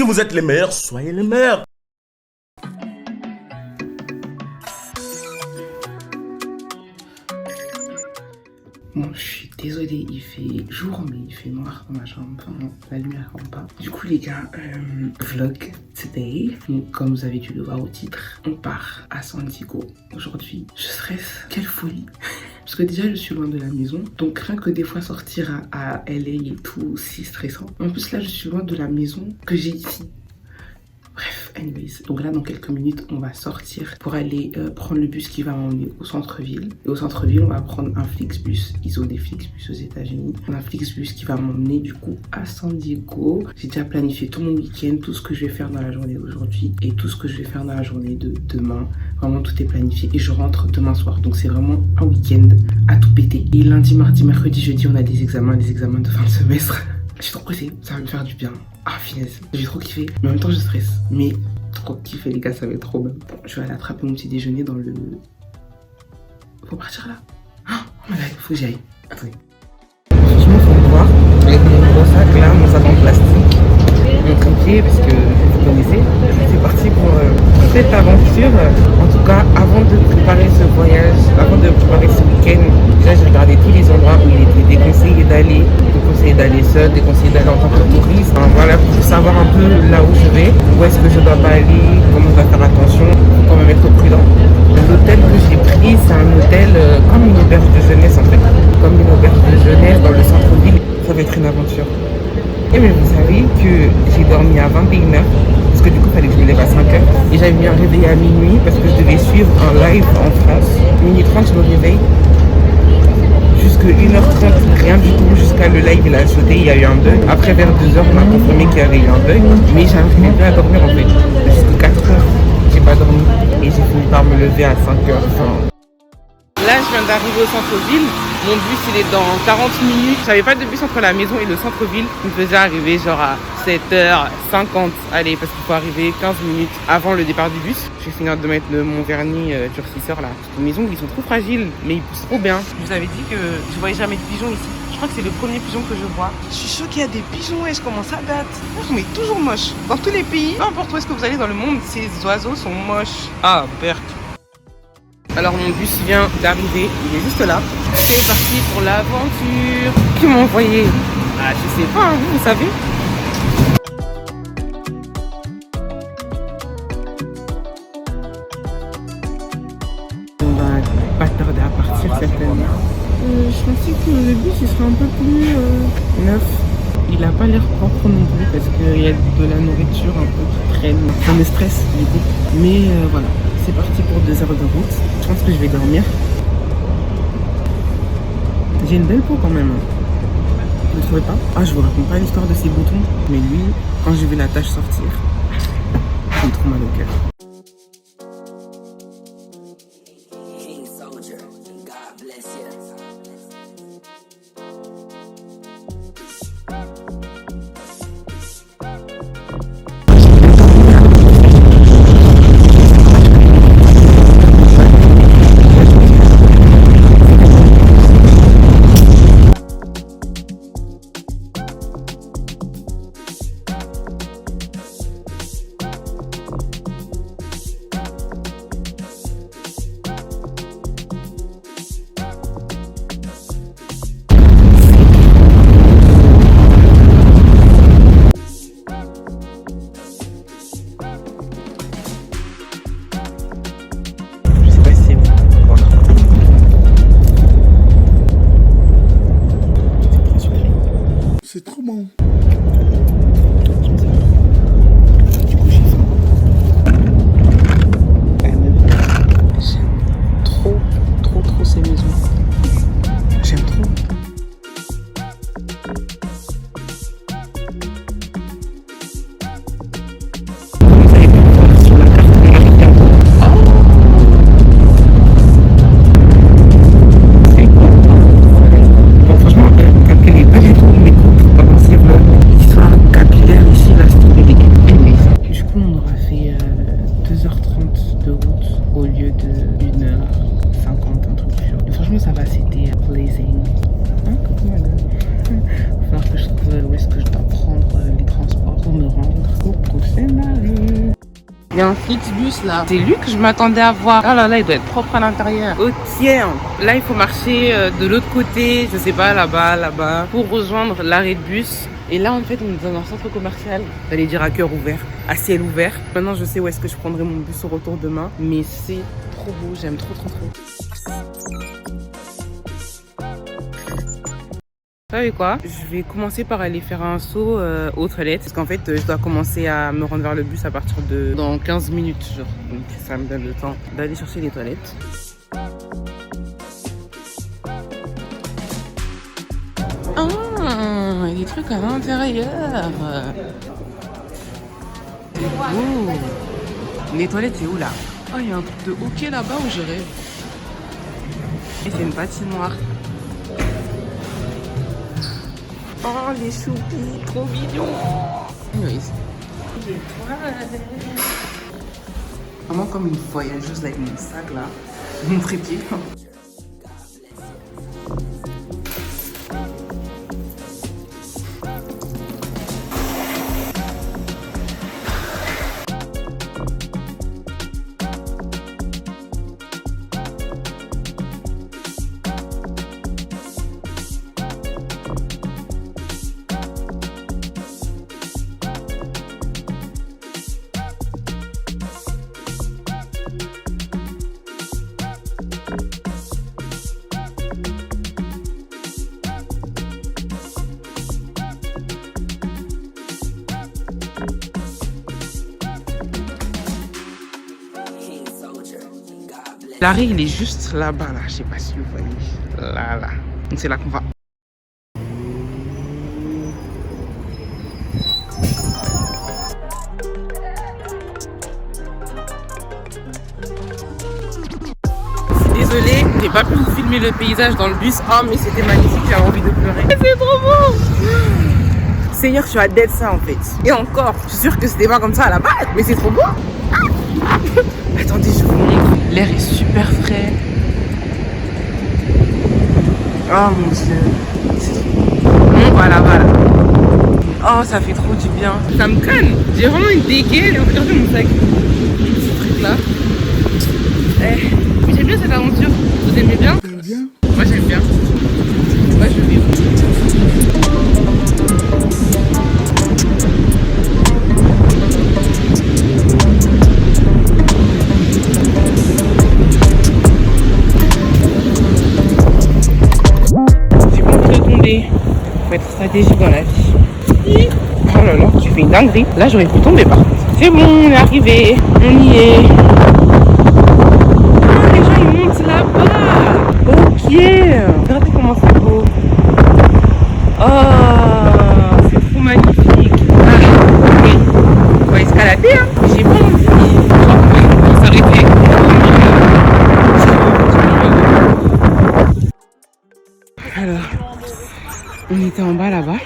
Si vous êtes les meilleurs, soyez les meilleurs. Bon, je suis désolée, il fait jour, mais il fait noir dans ma chambre. Enfin, non, la lumière rentre pas. Du coup, les gars, vlog today. Donc, comme vous avez dû le voir au titre, on part à San Diego aujourd'hui. Je stresse. Quelle folie. Parce que déjà, je suis loin de la maison. Donc, rien que des fois sortir à LA et tout, c'est stressant. En plus, là, je suis loin de la maison que j'ai ici. Bref, anyways. Donc là, dans quelques minutes, on va sortir pour aller prendre le bus qui va m'emmener au centre-ville. Et au centre-ville, on va prendre un Flixbus. Ils ont des Flixbus aux États-Unis. Un Flixbus qui va m'emmener du coup à San Diego. J'ai déjà planifié tout mon week-end, tout ce que je vais faire dans la journée d'aujourd'hui et tout ce que je vais faire dans la journée de demain. Vraiment, tout est planifié. Et je rentre demain soir. Donc c'est vraiment un week-end à tout péter. Et lundi, mardi, mercredi, jeudi, on a des examens de fin de semestre. Je suis trop pressée, ça va me faire du bien. Ah, finesse, j'ai trop kiffé. Mais en même temps, je stresse. Mais trop kiffé, les gars, ça va être trop bien. Bon, je vais aller attraper mon petit déjeuner dans le... Faut partir là. Oh my god, faut que j'y aille. Attendez. Franchement, faut me voir. Avec mon gros sac là, mon sac en plastique. Mon trépied, parce que vous connaissez. C'est parti pour cette aventure. En tout cas, avant de préparer ce voyage, avant de préparer ce week-end, déjà j'ai regardé tous les endroits où il était déconseillé d'aller. Déconseillé d'aller seul, déconseillé d'aller en tant que touriste. Enfin, voilà, pour savoir un peu là où je vais, où est-ce que je dois pas aller, comment je dois faire attention, faut quand même être prudent. L'hôtel que j'ai pris, c'est un hôtel comme une auberge de jeunesse en fait. Comme une auberge de jeunesse dans le centre-ville. Ça va être une aventure. Et mais vous savez que j'ai dormi à 21h, parce que du coup il fallait que je me lève à 5h. Et j'avais mis un réveil à minuit parce que je devais suivre un live en France. Minuit 30 je me réveille. Jusque 1h30, rien du tout, jusqu'à le live il a sauté, il y a eu un bug. Après vers 2h on m'a confirmé qu'il y avait eu un bug, mais j'arrivais pas à dormir en fait. Jusqu'à 4h, j'ai pas dormi et j'ai fini par me lever à 5h. Là je viens d'arriver au centre-ville, mon bus il est dans 40 minutes. J'avais pas de bus entre la maison et le centre-ville, il me faisait arriver genre à 7h50. Allez, parce qu'il faut arriver 15 minutes avant le départ du bus. Je vais finir de mettre mon vernis durcisseur là. Parce que mes ongles ils sont trop fragiles, mais ils poussent trop bien. Je vous avais dit que je voyais jamais de pigeons ici. Je crois que c'est le premier pigeon que je vois. Je suis sûre qu'il y a des pigeons et je commence à date. Mais toujours moche. Dans tous les pays, peu importe où est-ce que vous allez dans le monde, ces oiseaux sont moches. Ah, Berk. Alors mon bus vient d'arriver, il est juste là. C'est parti pour l'aventure. Qui m'a envoyé? Ah, je sais pas, vous savez. On va pas tarder à partir certainement. Je pensais que le bus il serait un peu plus neuf. Il a pas l'air propre non plus parce qu'il y a de la nourriture un peu qui traîne. Ça me stresse du coup. Mais voilà, c'est parti pour 2 heures de route. Je pense que je vais dormir. J'ai une belle peau quand même. Vous ne trouvez pas? Ah, je vous raconte pas l'histoire de ces boutons. Mais lui, quand j'ai vu la tâche sortir, j'ai trop mal au cœur. Il y a un Flixbus là. C'est lui que je m'attendais à voir. Ah là là, il doit être propre à l'intérieur. Au tiers. Là, il faut marcher de l'autre côté, je sais pas, là-bas, pour rejoindre l'arrêt de bus. Et là, en fait, on est dans un centre commercial. J'allais dire à cœur ouvert, à ciel ouvert. Maintenant, je sais où est-ce que je prendrai mon bus au retour demain. Mais c'est trop beau, j'aime trop. Vous savez quoi? Je vais commencer par aller faire un saut aux toilettes. Parce qu'en fait, je dois commencer à me rendre vers le bus à partir de... dans 15 minutes, genre. Donc ça me donne le temps d'aller chercher les toilettes. Ah, il y a des trucs à l'intérieur. C'est beau. Les toilettes, c'est où là? Oh, il y a un truc de hockey là-bas où je rêve. Et c'est une patinoire. Oh, les choupis, trop mignons. Anyways. Vraiment comme une voyageuse avec mon sac là. Mon trépied. L'arrêt, il est juste là-bas, là. Je sais pas si vous voyez. Là. Donc c'est là qu'on va. Désolée, j'ai pas pu vous filmer le paysage dans le bus. Oh, mais c'était magnifique, j'avais envie de pleurer. C'est trop beau! Seigneur, je suis à dead ça en fait. Et encore, je suis sûre que c'était pas comme ça à la base, mais c'est trop beau! Attendez, je vous montre. L'air est super frais. Oh mon dieu. Voilà. Oh, ça fait trop du bien. Ça me canne. J'ai vraiment une dégaine. Regardez mon sac. Ce truc là. Mais j'aime bien cette aventure. Vous aimez bien? J'aime bien. Moi j'aime bien. Moi je vis. Faut être stratégique dans la vie. Oh là là, tu fais une dinguerie. Là, j'aurais pu tomber par contre. C'est bon, on est arrivé. On y est. Oh, les gens, ils montent là-bas. Ok. Regardez comment c'est beau. Oh, c'est trop magnifique. Ah, oui. On va escalader, hein. J'ai pas envie. On va s'arrêter. Alors, on était en bas là-bas.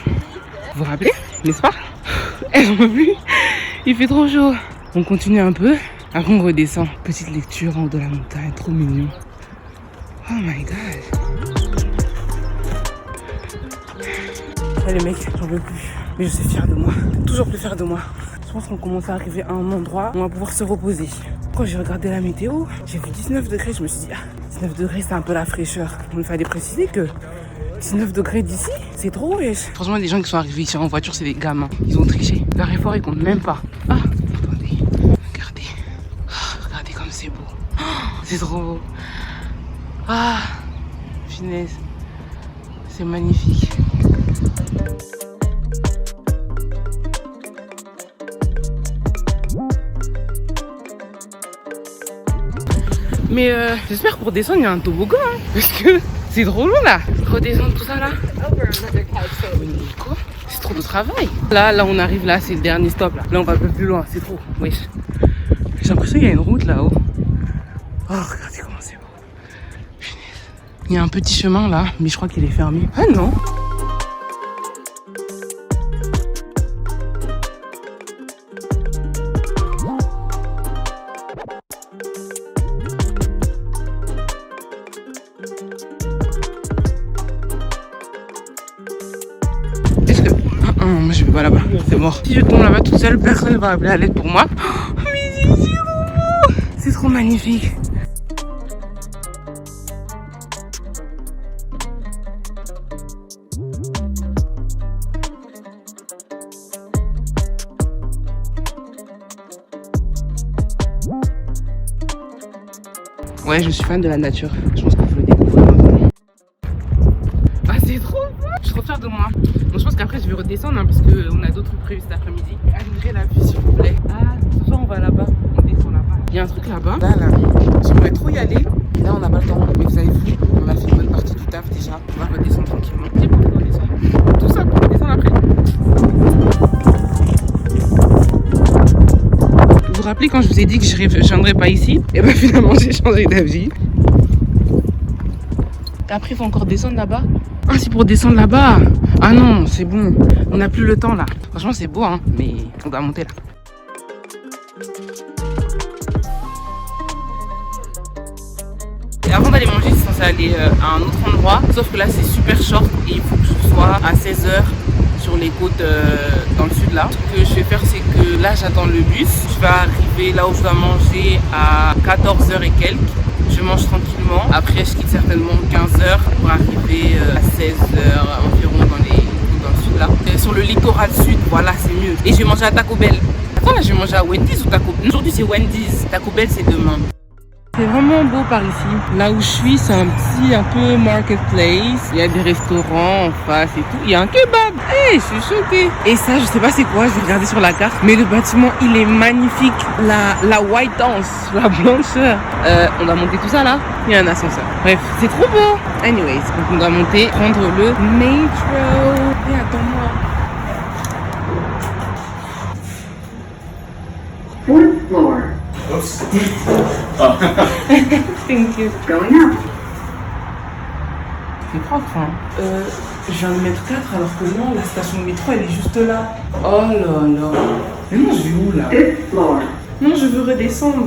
Vous vous rappelez, n'est-ce pas? J'en peux plus. Il fait trop chaud. On continue un peu. Après on redescend. Petite lecture en haut de la montagne. Trop mignon. Oh my god. Ouais les mecs, j'en peux plus. Mais je suis fière de moi. Toujours plus fière de moi. Je pense qu'on commence à arriver à un endroit où on va pouvoir se reposer. Quand j'ai regardé la météo, j'ai vu 19 degrés. Je me suis dit, 19 degrés c'est un peu la fraîcheur. Il me fallait préciser que 19 degrés d'ici, c'est trop wesh. Franchement, les gens qui sont arrivés ici en voiture, c'est des gamins. Ils ont triché. Leur effort, ils comptent même pas. Ah, attendez. Regardez. Regardez comme c'est beau. C'est trop beau. Ah, finesse. C'est magnifique. Mais j'espère que pour descendre, il y a un toboggan. Hein, parce que c'est trop long là. Redescendre tout ça là. C'est trop de travail. Là, on arrive là, c'est le dernier stop là. Là, on va un peu plus loin, c'est trop. Wesh. J'ai l'impression qu'il y a une route là-haut. Oh, regardez comment c'est beau. Il y a un petit chemin là, mais je crois qu'il est fermé. Ah non. Moi je vais pas là-bas, c'est mort. Si je tombe là-bas toute seule, personne ne va appeler à l'aide pour moi. Oh, mais trop magnifique. Ouais, je suis fan de la nature. Je pense qu'il faut le découvrir maintenant. Ah, c'est trop beau! Je suis trop fière de moi. Donc, je pense qu'après, je vais redescendre hein, parce qu'on a d'autres trucs prévus cet après-midi. Admirez la vue, s'il vous plaît. Ah, ce soir, on va là-bas. On descend là-bas. Il y a un truc là-bas. Là. J'aimerais trop y aller. Et là, on n'a pas le temps. Mais vous avez vu, on a fait une bonne partie du taf déjà. On va redescendre tranquillement. C'est pour redescendre. Tout ça pour redescendre après. Vous vous rappelez quand je vous ai dit que je ne reviendrais pas ici? Et ben finalement, j'ai changé d'avis. Après, il faut encore descendre là-bas. Ah, c'est pour descendre là-bas. Ah non, c'est bon. On n'a plus le temps là. Franchement, c'est beau, hein. Mais on doit monter là. Et avant d'aller manger, je suis censée aller à un autre endroit. Sauf que là, c'est super short et il faut que je sois à 16h sur les côtes dans le sud là. Ce que je vais faire, c'est que là, j'attends le bus. Je vais arriver là où je dois manger à 14h et quelques. Je mange tranquillement. Après, je quitte certainement 15h pour arriver à 16h environ dans le sud là. Sur le littoral sud, voilà, c'est mieux. Et je vais manger à Taco Bell. Attends, là, je vais manger à Wendy's ou Taco Bell? Aujourd'hui, c'est Wendy's. Taco Bell, c'est demain. C'est vraiment beau par ici. Là où je suis, c'est un peu marketplace. Il y a des restaurants en face et tout. Il y a un kebab. Hey, je suis choquée. Et ça, je sais pas c'est quoi. Je vais regarder sur la carte. Mais le bâtiment, il est magnifique. La white house, la blancheur. On doit monter tout ça là. Il y a un ascenseur. Bref, c'est trop beau. Anyways, donc on doit monter, prendre le métro. Et attends-moi. Fourth floor. Oops. Thank you. Going up. C'est propre, hein. Je viens de mettre 4 alors que non, la station de métro elle est juste là. Oh là là. Mais non, je vais où là? Fifth floor. Non, je veux redescendre.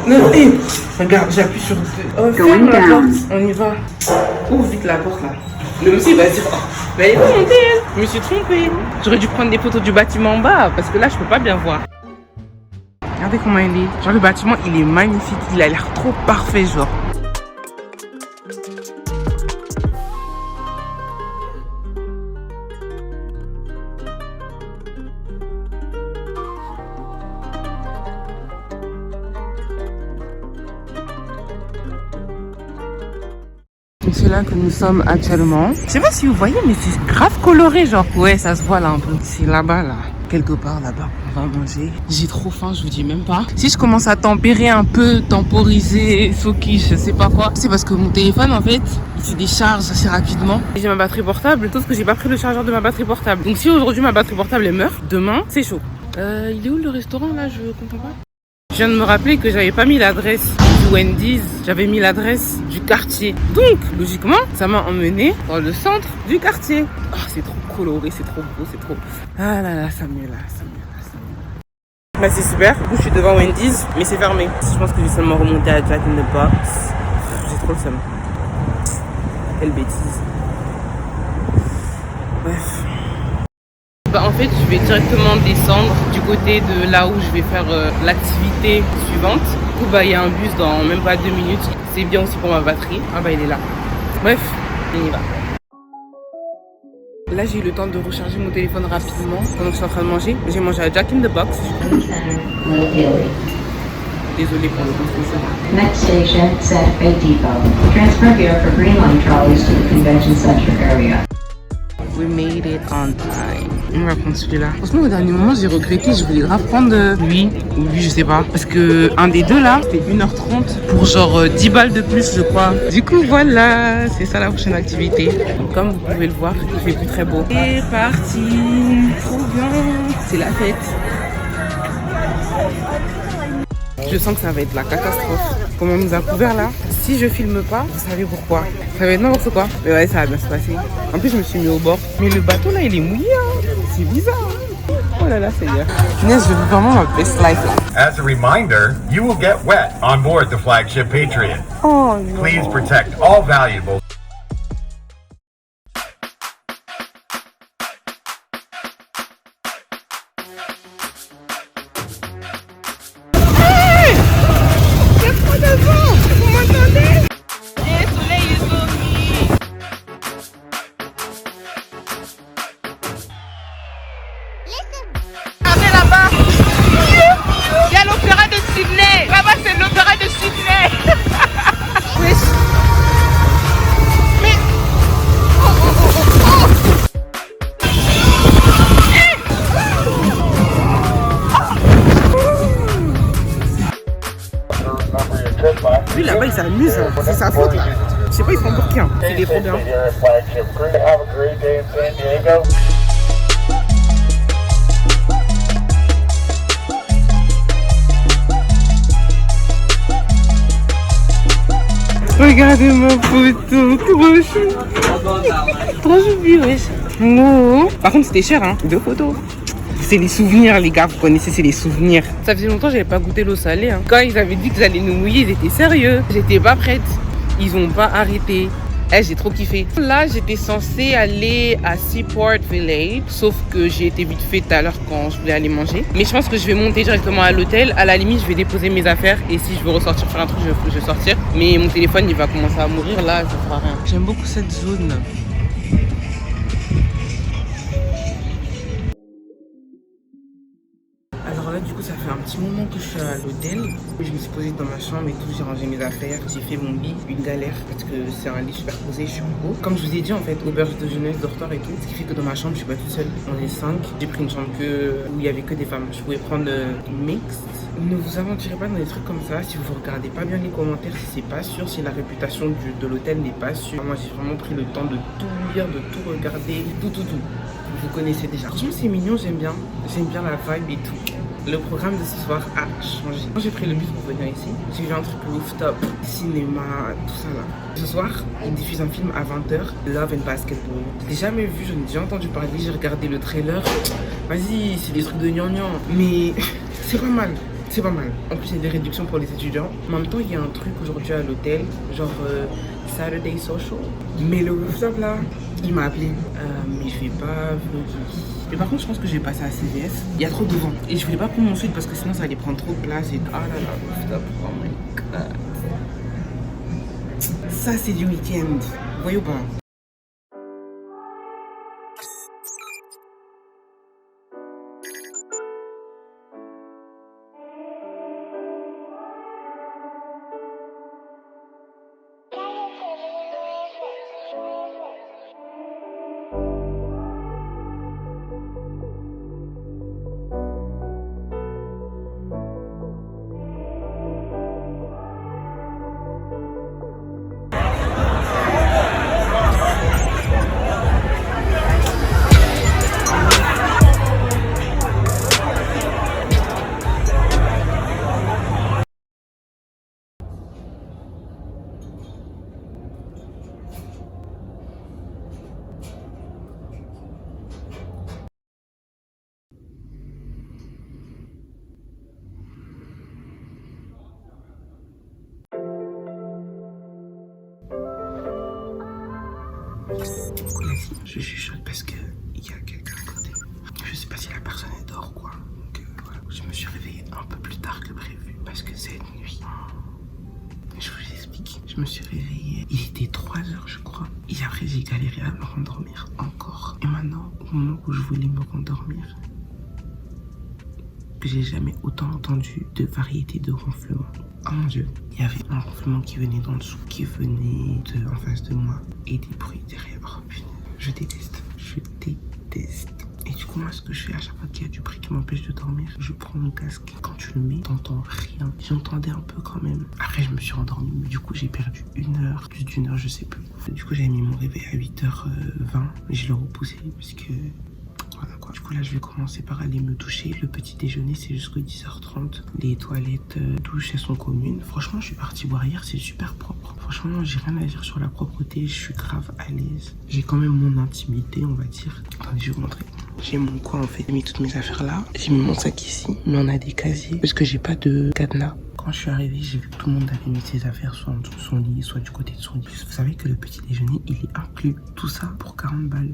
Non, hé, regarde, j'appuie sur. Oh, ferme la porte. On y va. Ouvre vite la porte là. Le monsieur va dire, oh, mais elle est pas montée, elle. Je me suis trompée. J'aurais dû prendre des photos du bâtiment en bas parce que là, je peux pas bien voir. Regardez comment il est. Genre le bâtiment, il est magnifique. Il a l'air trop parfait, genre. C'est là que nous sommes actuellement. Je sais pas si vous voyez, mais c'est grave coloré, genre. Ouais, ça se voit là un peu. C'est là-bas, là. Quelque part là-bas. On va manger. J'ai trop faim, je vous dis même pas. Si je commence à tempérer un peu, temporiser, soki, je sais pas quoi, c'est parce que mon téléphone, en fait, il se décharge assez rapidement. J'ai ma batterie portable, sauf que j'ai pas pris le chargeur de ma batterie portable. Donc si aujourd'hui ma batterie portable elle meurt, demain, c'est chaud. Il est où le restaurant là? Je comprends pas. Je viens de me rappeler que j'avais pas mis l'adresse du Wendy's, j'avais mis l'adresse du quartier. Donc, logiquement, ça m'a emmené dans le centre du quartier. Oh, c'est trop coloré, c'est trop beau, c'est trop... Ah là là, ça me là, ça me là, ça me là. Bah c'est super, du coup je suis devant Wendy's, mais c'est fermé. Je pense que je vais seulement remonter à Jack in the Box. J'ai trop le seum. Quelle bêtise. Bref. Bah en fait je vais directement descendre du côté de là où je vais faire l'activité suivante. Du coup bah il y a un bus dans même pas 2 minutes. C'est bien aussi pour ma batterie. Ah bah il est là. Bref, on y va. Là j'ai eu le temps de recharger mon téléphone rapidement pendant que je suis en train de manger. J'ai mangé à Jack in the Box. Désolée pour le bruit. Next station, Santa Fe Depot. Transfer here for Green Line trolleys to the Convention Center area. We made it on time. On va prendre celui-là. Franchement, au dernier moment, j'ai regretté. Je voulais grave prendre lui ou lui, je sais pas. Parce que un des deux là, c'était 1h30 pour genre 10 balles de plus, je crois. Du coup, voilà, c'est ça la prochaine activité. Donc, comme vous pouvez le voir, il fait plus très beau. C'est parti. Trop bien. C'est la fête. Je sens que ça va être la catastrophe. Comme on nous a couvert là, si je filme pas, vous savez pourquoi. Ça va être n'importe quoi. Mais ouais, ça va bien se passer. En plus, je me suis mis au bord. Mais le bateau là, il est mouillé. Hein. C'est bizarre. Hein. Oh là là, Seigneur. Punaise, je veux vraiment ma best life là. As a reminder, you will get wet on board the flagship Patriot. Oh non. Please protect all valuables. il s'amuse, hein. C'est sa faute là. Je sais pas, ils font pour qui, hein. C'est des trop bien. Regardez ma photo, trop chou. Trop choupi, wesh. Non. Par contre, c'était cher, hein. 2 photos. C'est les souvenirs, les gars, vous connaissez, c'est les souvenirs. Ça faisait longtemps que j'avais pas goûté l'eau salée. Hein. Quand ils avaient dit qu'ils allaient nous mouiller, ils étaient sérieux. J'étais pas prête. Ils ont pas arrêté. J'ai trop kiffé. Là, j'étais censée aller à Seaport Village, sauf que j'ai été vite fait tout à l'heure quand je voulais aller manger. Mais je pense que je vais monter directement à l'hôtel. À la limite, je vais déposer mes affaires et si je veux ressortir faire un truc, je vais sortir. Mais mon téléphone, il va commencer à mourir. Là, ça fera rien. J'aime beaucoup cette zone. Alors là, du coup, ça fait un petit moment que je suis à l'hôtel. Je me suis posée dans ma chambre et tout, j'ai rangé mes affaires, j'ai fait mon lit, une galère parce que c'est un lit superposé, je suis en haut. Comme je vous ai dit, en fait, auberge de jeunesse, dortoir et tout, ce qui fait que dans ma chambre, je suis pas toute seule. On est 5. J'ai pris une chambre où il y avait que des femmes. Je pouvais prendre une mixte. Ne vous aventurez pas dans des trucs comme ça si vous regardez pas bien les commentaires, si c'est pas sûr, si la réputation de l'hôtel n'est pas sûre. Moi, j'ai vraiment pris le temps de tout lire, de tout regarder, tout. Vous connaissez déjà. Franchement, c'est mignon, j'aime bien la vibe et tout. Le programme de ce soir a changé. Quand j'ai pris le bus pour venir ici, j'ai vu un truc rooftop, cinéma, tout ça là. Ce soir, ils diffusent un film à 20h, Love and Basketball. Je l'ai jamais vu, j'en ai déjà entendu parler, j'ai regardé le trailer. Vas-y, c'est des trucs de gnangnan. Mais c'est pas mal. C'est pas mal. En plus, il y a des réductions pour les étudiants. En même temps, il y a un truc aujourd'hui à l'hôtel, genre Saturday Social. Mais le rooftop là, il m'a appelé. Mais je vais pas vlogger. Mais par contre, je pense que je vais passer à CVS. Il y a trop de vent. Et je voulais pas prendre mon suite parce que sinon ça allait prendre trop de place. Et ah là là, rooftop. Oh my god. Ça, c'est du week-end. Voyons pas. Je chuchote parce que il y a quelqu'un à côté. Je sais pas si la personne est dehors ou quoi. Donc voilà. Je me suis réveillée un peu plus tard que prévu parce que c'est nuit. Je vous explique. Je me suis réveillée. Il était 3h je crois. Et après j'ai galéré à me rendormir encore. Et maintenant, au moment où je voulais me rendormir, j'ai jamais autant entendu de variété de ronflements. Oh mon dieu, il y avait un ronflement qui venait d'en dessous, qui venait en face de moi et des bruits derrière. Oh putain, je déteste. Et du coup, moi, ce que je fais à chaque fois qu'il y a du bruit qui m'empêche de dormir, je prends mon casque. Quand tu le mets, t'entends rien. J'entendais un peu quand même. Après, je me suis endormie, mais du coup, j'ai perdu plus d'une heure, je sais plus. Du coup, j'avais mis mon réveil à 8h20, mais je l'ai repoussé parce que... Voilà quoi. Du coup là je vais commencer par aller me doucher. Le petit déjeuner c'est jusqu'à 10h30. Les toilettes douches elles sont communes. Franchement je suis partie boire hier, c'est super propre. Franchement j'ai rien à dire sur la propreté. Je suis grave à l'aise. J'ai quand même mon intimité on va dire. Attendez je vais vous montrer. J'ai mon coin en fait. J'ai mis toutes mes affaires là. J'ai mis mon sac ici. Mais on a des casiers. Parce que j'ai pas de cadenas. Quand je suis arrivée, j'ai vu que tout le monde avait mis ses affaires soit en dessous de son lit, soit du côté de son lit. Vous savez que le petit déjeuner il est inclus. Tout ça pour 40 balles.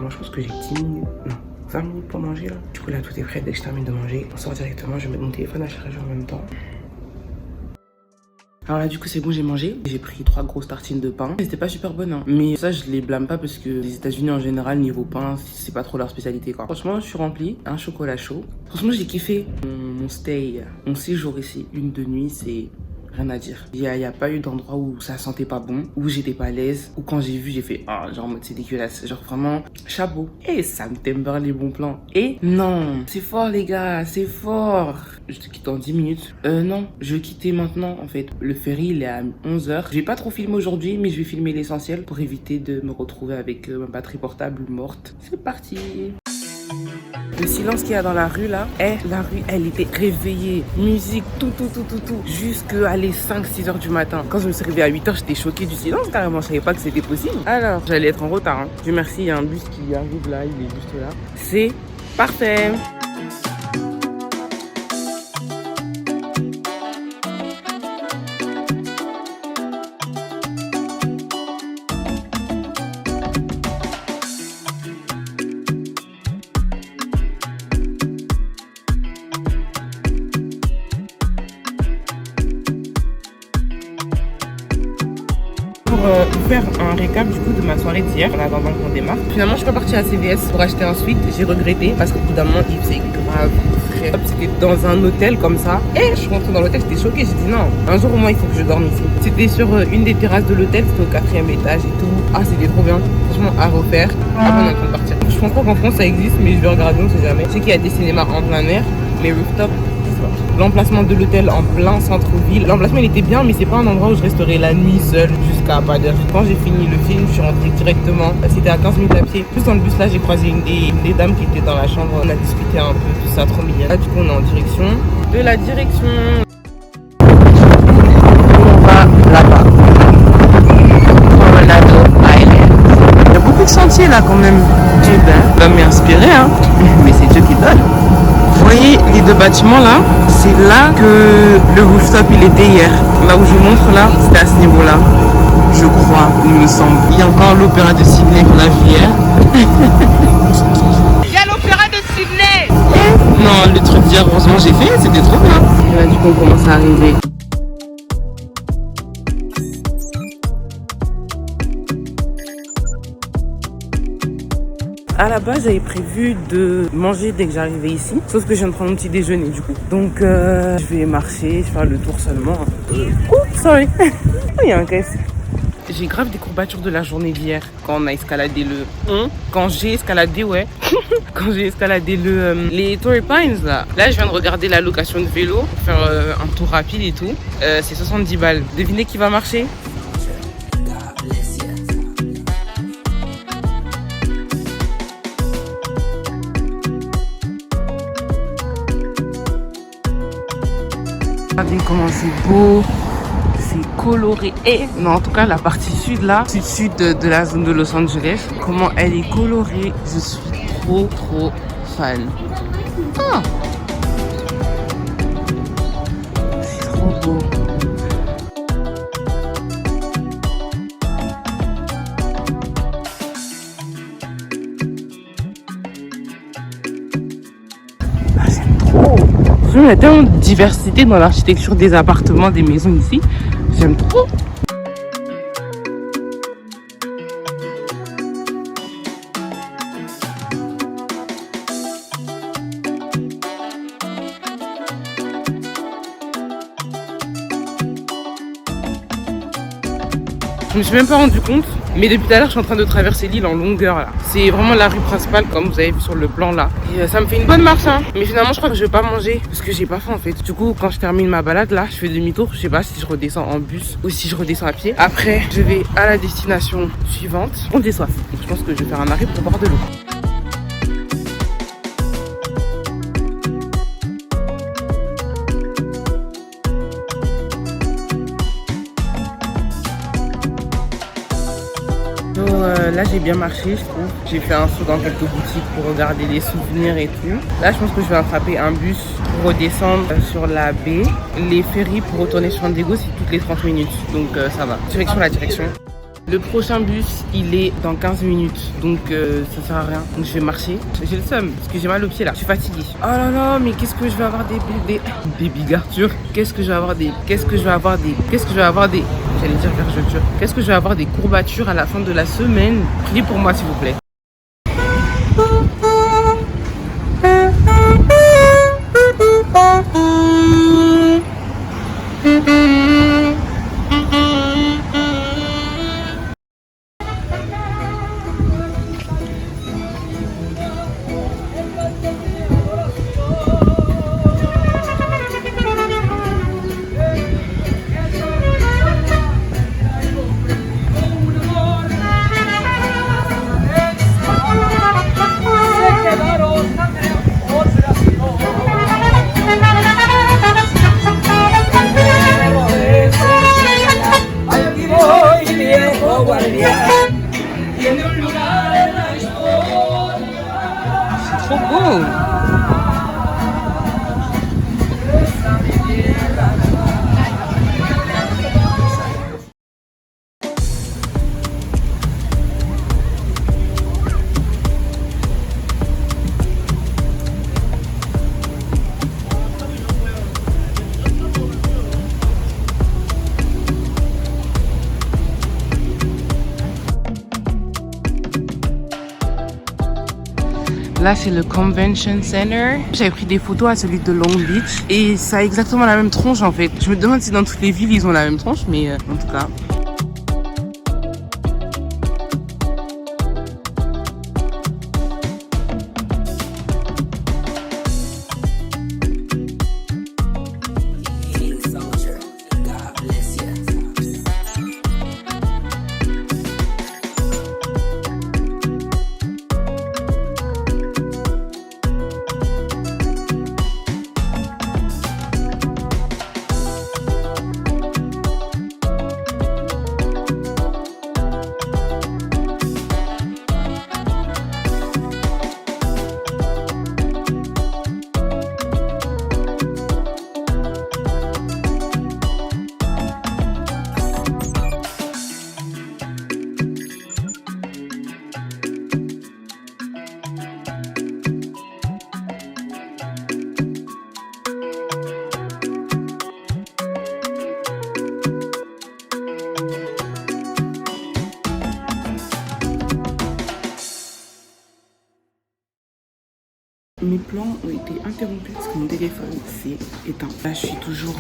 Moi je pense que j'ai 10 minutes, non, 20 minutes pour manger là. Du coup là tout est prêt, dès que je termine de manger, on sort directement, je vais mettre mon téléphone à charger en même temps. Alors là, du coup, c'est bon, j'ai mangé. J'ai pris 3 grosses tartines de pain. C'était pas super bonne, hein. Mais ça, je les blâme pas parce que les États-Unis en général, niveau pain, c'est pas trop leur spécialité, quoi. Franchement, je suis remplie. Un chocolat chaud. Franchement, j'ai kiffé mon stay, mon séjour ici. Une de nuit, c'est rien à dire. Il y a pas eu d'endroit où ça sentait pas bon, où j'étais pas à l'aise, ou quand j'ai vu, j'ai fait ah, genre en mode c'est dégueulasse. Genre vraiment, chapeau. Et Sam Timber, les bons plans. Et non, c'est fort les gars, c'est fort. Je te quitte en 10 minutes. Non, je vais quitter maintenant en fait. Le ferry il est à 11h. Je vais pas trop filmer aujourd'hui, mais je vais filmer l'essentiel pour éviter de me retrouver avec ma batterie portable morte. C'est parti. Le silence qu'il y a dans la rue là, la rue elle était réveillée, musique, tout, jusqu'à les 5-6 heures du matin. Quand je me suis réveillée à 8h, j'étais choquée du silence carrément, je savais pas que c'était possible. Alors, j'allais être en retard, hein. Dieu merci, il y a un bus qui arrive là, il est juste là. C'est parfait. Pour faire un récap du coup de ma soirée d'hier en attendant qu'on démarre. Finalement je suis pas partie à CVS pour acheter un sweat, j'ai regretté parce qu'au bout d'un moment il faisait grave frais. C'était dans un hôtel comme ça et je suis rentrée dans l'hôtel, j'étais choquée, j'ai dit non, un jour au moins il faut que je dorme ici. C'était sur une des terrasses de l'hôtel, c'était au 4e étage et tout. Ah c'était trop bien, franchement à refaire. Après on est en train de partir. Je pense pas qu'en France ça existe mais je vais regarder, on sait jamais. Je sais qu'il y a des cinémas en plein air, mais rooftop. L'emplacement de l'hôtel en plein centre-ville. L'emplacement il était bien mais c'est pas un endroit où je resterai la nuit seule jusqu'à pas d'heure. Quand j'ai fini le film, je suis rentrée directement. C'était à 15 minutes à pied. Plus dans le bus là, j'ai croisé une des dames qui était dans la chambre. On a discuté un peu, tout ça, trop mignon. Là du coup on est en direction de la direction. On va là-bas. Coronado Island. Il y a beaucoup de sentiers là quand même. Dieu va m'inspirer hein. Mais c'est Dieu qui donne. Vous voyez les deux bâtiments là, c'est là que le rooftop il était hier. Là où je vous montre là, c'était à ce niveau là. Je crois, il me semble. Il y a encore l'opéra de Sydney qu'on a vu hier. Il y a l'opéra de Sydney. Non, le truc d'hier, heureusement j'ai fait, c'était trop bien. Et là du coup on commence à arriver. À la base, j'avais prévu de manger dès que j'arrivais ici. Sauf que je viens de prendre mon petit déjeuner du coup. Donc, je vais marcher, faire le tour seulement. Oups, sorry. Il y a un caisse. J'ai grave des courbatures de la journée d'hier. Quand on a escaladé Quand j'ai escaladé, ouais. Quand j'ai escaladé les Torrey Pines là. Là, je viens de regarder la location de vélo. Pour faire un tour rapide et tout. C'est 70 balles. Devinez qui va marcher? Regardez comment c'est beau, c'est coloré. Et non, en tout cas la partie sud là, sud de la zone de Los Angeles, comment elle est colorée, je suis trop fan. Ah, c'est trop beau. Ah, j'aime trop. Il y a tellement de diversité dans l'architecture des appartements, des maisons ici. J'aime trop. Je me suis même pas rendu compte, mais depuis tout à l'heure je suis en train de traverser l'île en longueur là. C'est vraiment la rue principale comme vous avez vu sur le plan là. Et ça me fait une bonne marche hein. Mais finalement je crois que je vais pas manger parce que j'ai pas faim en fait. Du coup quand je termine ma balade là, je fais demi-tour. Je sais pas si je redescends en bus ou si je redescends à pied. Après je vais à la destination suivante. On déçoit. Je pense que je vais faire un arrêt pour boire de l'eau. Là j'ai bien marché je trouve. J'ai fait un saut dans quelques boutiques pour regarder les souvenirs et tout. Là je pense que je vais attraper un bus pour redescendre sur la baie. Les ferries pour retourner sur San Diego c'est toutes les 30 minutes. Donc ça va. Direction la direction. Le prochain bus, il est dans 15 minutes. Donc ça sert à rien. Donc je vais marcher. J'ai le seum parce que j'ai mal aux pieds là. Je suis fatiguée. Oh là là, mais qu'est-ce que je vais avoir des bigartures. Qu'est-ce que je vais avoir des j'allais dire vergetures. Qu'est-ce que je vais avoir des courbatures à la fin de la semaine. Priez pour moi s'il vous plaît. Trop beau. Là, c'est le Convention Center. J'avais pris des photos à celui de Long Beach et ça a exactement la même tronche en fait. Je me demande si dans toutes les villes ils ont la même tronche, mais en tout cas. Mes plans ont été interrompus parce que mon téléphone s'est éteint. Là, je suis toujours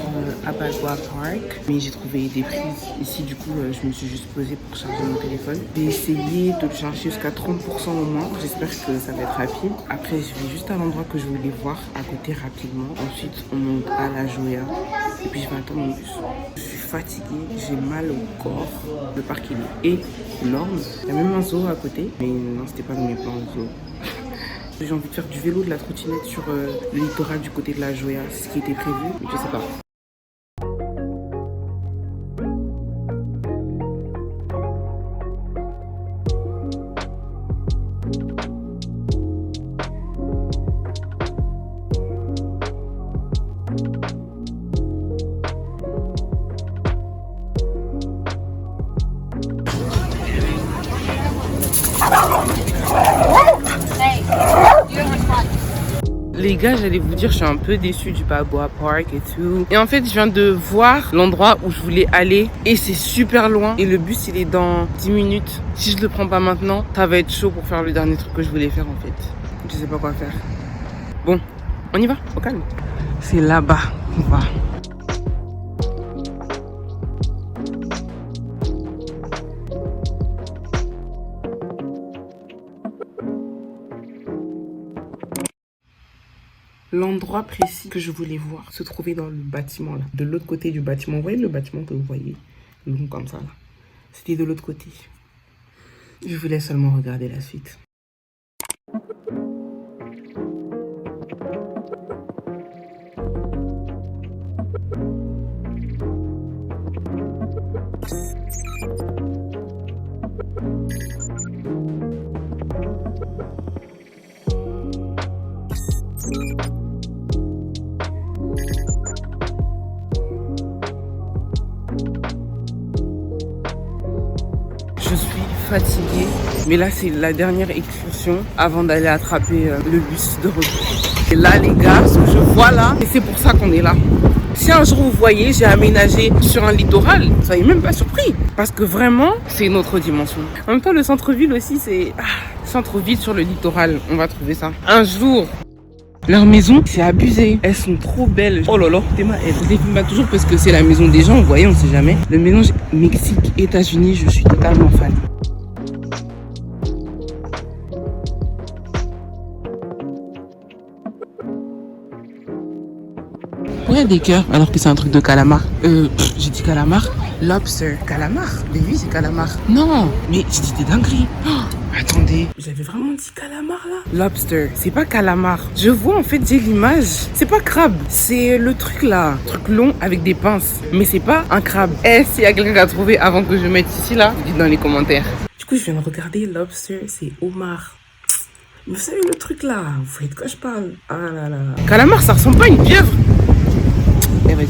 à Balboa Park, mais j'ai trouvé des prises ici. Du coup, je me suis juste posée pour charger mon téléphone. J'ai essayé de le charger jusqu'à 30% au moins. J'espère que ça va être rapide. Après, je vais juste à l'endroit que je voulais voir à côté rapidement. Ensuite, on monte à la Joya et puis je vais attendre mon bus. Je suis fatiguée, j'ai mal au corps. Le parc il est énorme. Il y a même un zoo à côté, mais non, c'était pas dans mes plans le zoo. J'ai envie de faire du vélo, de la trottinette sur le littoral du côté de la Joya, c'est ce qui était prévu, mais je sais pas. Les gars, j'allais vous dire, je suis un peu déçue du Balboa Park et tout. Et en fait, je viens de voir l'endroit où je voulais aller et c'est super loin. Et le bus, il est dans 10 minutes. Si je le prends pas maintenant, ça va être chaud pour faire le dernier truc que je voulais faire en fait. Je sais pas quoi faire. Bon, on y va, au calme. C'est là-bas qu'on va. L'endroit précis que je voulais voir se trouvait dans le bâtiment là. De l'autre côté du bâtiment. Vous voyez le bâtiment que vous voyez long comme ça là. C'était de l'autre côté. Je voulais seulement regarder la suite. Je suis fatiguée. Mais là, c'est la dernière excursion avant d'aller attraper le bus de retour. Et là, les gars, ce que je vois là, et c'est pour ça qu'on est là. Si un jour vous voyez, j'ai aménagé sur un littoral, vous soyez même pas surpris. Parce que vraiment, c'est une autre dimension. En même temps, le centre-ville aussi, c'est... centre-ville sur le littoral, on va trouver ça. Un jour, leur maison, c'est abusé. Elles sont trop belles. Oh là là, t'es ma aide. Je les filme pas toujours parce que c'est la maison des gens, vous voyez, on sait jamais. Le mélange Mexique, États-Unis, je suis totalement fan. Pourquoi des cœurs alors que c'est un truc de calamar? J'ai dit calamar? Lobster. Calamar? Mais oui, c'est calamar. Non, mais j'ai dit des dingueries. Oh, attendez, j'avais vraiment dit calamar là? Lobster, c'est pas calamar. Je vois en fait, j'ai l'image. C'est pas crabe, c'est le truc là. Truc long avec des pinces. Mais c'est pas un crabe. S'il y a quelqu'un qui a trouvé avant que je mette ici là, dites dans les commentaires. Du coup, je viens de regarder lobster, c'est homard. Mais vous savez le truc là, vous voyez de quoi je parle? Ah là là. Calamar, ça ressemble pas à une pieuvre. Eh, vas-y.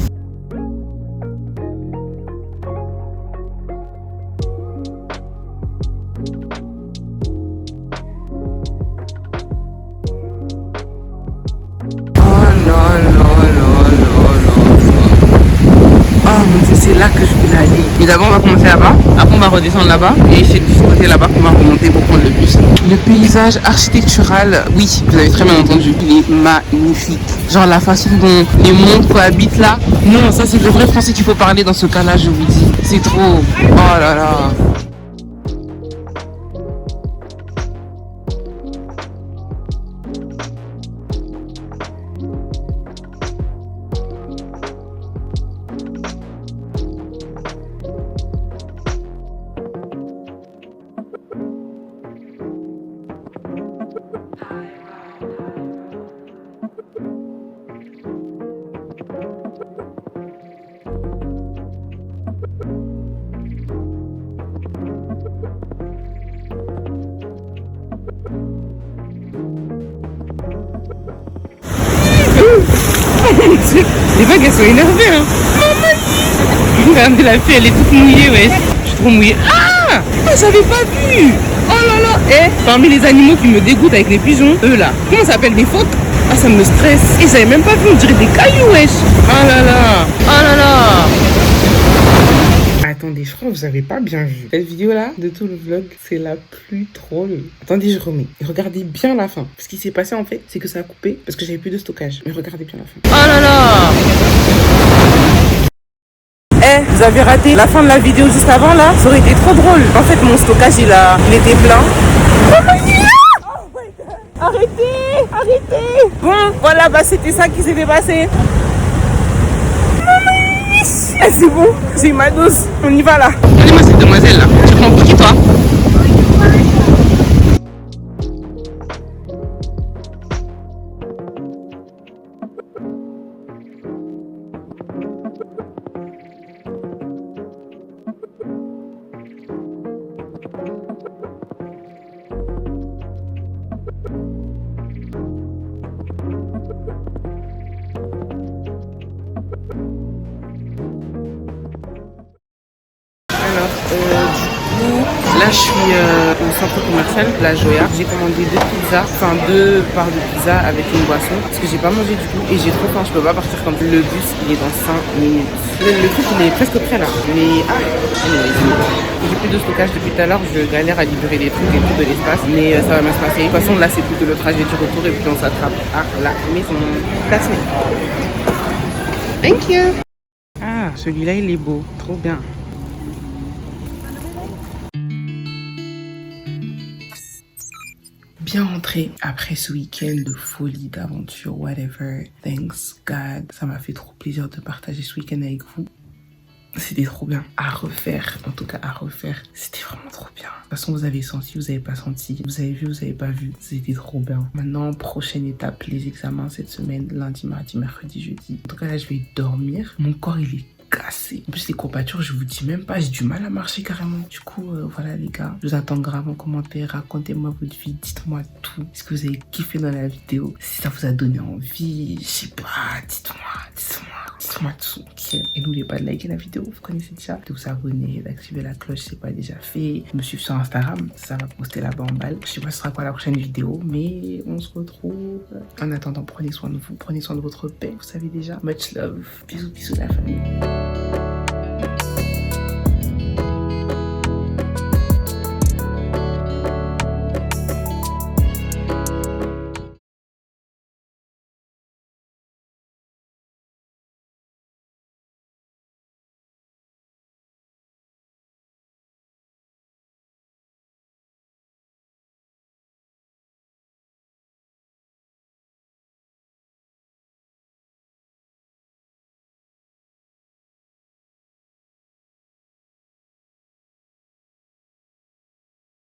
Oh mon Dieu, c'est là que je voulais aller. Mais d'abord, on va commencer là-bas. Après, on va redescendre là-bas. Et c'est de ce côté là-bas qu'on va remonter pour prendre le bus. Le paysage architectural, oui, vous avez très bien entendu. Il est magnifique. Genre la façon dont les mondes cohabitent là. Non, ça, c'est le vrai français qu'il faut parler dans ce cas-là, je vous dis. C'est trop. Oh là là. Les vagues elles sont énervées hein. Regardez la fille, elle est toute mouillée, ouais. Je suis trop mouillée. Ah, j'avais pas vu. Oh là là. Parmi les animaux qui me dégoûtent avec les pigeons, eux là, comment ça s'appelle, des phoques? Ah, ça me stresse. Et j'avais même pas vu, on dirait des cailloux, wesh. Oh là là. Oh là là. Attendez, je crois que vous avez pas bien vu. Cette vidéo là, de tout le vlog, c'est la plus drôle. Attendez, je remets. Et regardez bien la fin. Ce qui s'est passé en fait, c'est que ça a coupé parce que j'avais plus de stockage. Mais regardez bien la fin. Oh là là. Vous avez raté la fin de la vidéo juste avant là. Ça aurait été trop drôle. En fait, mon stockage, il était plein. Oh my God. Arrêtez. Arrêtez. Bon, voilà, bah c'était ça qui s'était passé. C'est bon, c'est ma dose. On y va là. Regardez-moi cette demoiselle là. Tu prends pour qui toi? Là, je suis au centre commercial, la Joya. J'ai commandé 2 pizzas, enfin 2 parts de pizza avec une boisson. Parce que j'ai pas mangé du tout et j'ai trop faim, je peux pas partir comme le bus, il est dans 5 minutes. Le truc, il est presque prêt là. Mais j'ai plus de stockage depuis tout à l'heure, je galère à libérer les trucs et tout de l'espace. Mais ça va bien se passer. De toute façon, là, c'est plutôt le trajet du retour et puis on s'attrape à la maison. That's me. Thank you. Ah, celui-là, il est beau. Trop bien. Bien rentré après ce week-end de folie, d'aventure, whatever. Thanks God. Ça m'a fait trop plaisir de partager ce week-end avec vous. C'était trop bien. À refaire. En tout cas, à refaire. C'était vraiment trop bien. De toute façon, vous avez senti, vous avez pas senti. Vous avez vu, vous avez pas vu. C'était trop bien. Maintenant, prochaine étape, les examens cette semaine. Lundi, mardi, mercredi, jeudi. En tout cas, là, je vais dormir. Mon corps, il est cassé. En plus, les courbatures, je vous dis même pas, j'ai du mal à marcher carrément. Du coup, voilà les gars, je vous attends grave en commentaire. Racontez-moi votre vie, dites-moi tout. Est-ce que vous avez kiffé dans la vidéo? Si ça vous a donné envie, je sais pas, dites-moi. lâche-moi dessous, ok? Et n'oubliez pas de liker la vidéo, vous connaissez déjà, de vous abonner, d'activer la cloche si ce n'est pas déjà fait, de me suivre sur Instagram, ça va poster là-bas en balle. Je sais pas ce sera quoi la prochaine vidéo, mais on se retrouve. En attendant, prenez soin de vous, prenez soin de votre paix, vous savez déjà. Much love, bisous bisous la famille.